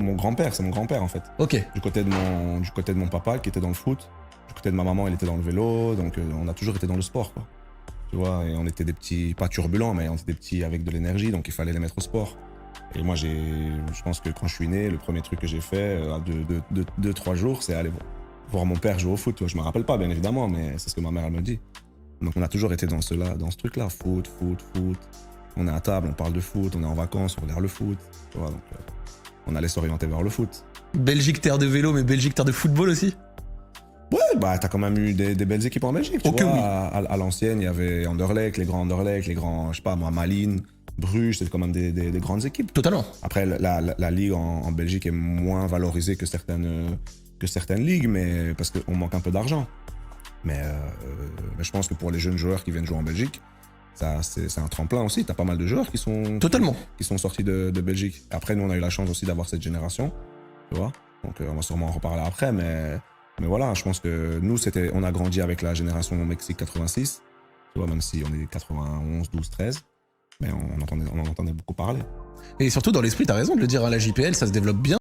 Mon grand-père, c'est mon grand-père en fait. Ok. Du côté de mon papa qui était dans le foot, du côté de ma maman, elle était dans le vélo, donc on a toujours été dans le sport, quoi. Tu vois, et on était des petits, pas turbulents, mais on était des petits avec de l'énergie, donc il fallait les mettre au sport. Et moi, je pense que quand je suis né, le premier truc que j'ai fait, à 2-3 jours, c'est aller voir mon père jouer au foot. Tu vois, je me rappelle pas, bien évidemment, mais c'est ce que ma mère, elle me dit. Donc on a toujours été dans ce truc-là, foot. On est à table, on parle de foot, on est en vacances, on regarde le foot. Tu vois, donc on allait s'orienter vers le foot. Belgique, terre de vélo, mais Belgique, terre de football aussi. Ouais, bah t'as quand même eu des belles équipes en Belgique, tu Ok, vois. oui. À l'ancienne, il y avait Anderlecht, les grands Anderlecht, les grands, je sais pas moi, Malines, Bruges, c'était quand même des grandes équipes. Totalement. Après, la ligue en Belgique est moins valorisée que certaines ligues, mais parce qu'on manque un peu d'argent. Mais je pense que pour les jeunes joueurs qui viennent jouer en Belgique, c'est un tremplin aussi. T'as pas mal de joueurs qui sont sortis de Belgique. Après, nous, on a eu la chance aussi d'avoir cette génération, tu vois. Donc, on va sûrement en reparler après, mais voilà, je pense que nous, on a grandi avec la génération Mexique 86, tu vois, même si on est 91, 12, 13, mais on en entendait beaucoup parler. Et surtout, dans l'esprit, t'as raison de le dire, hein, la JPL, ça se développe bien.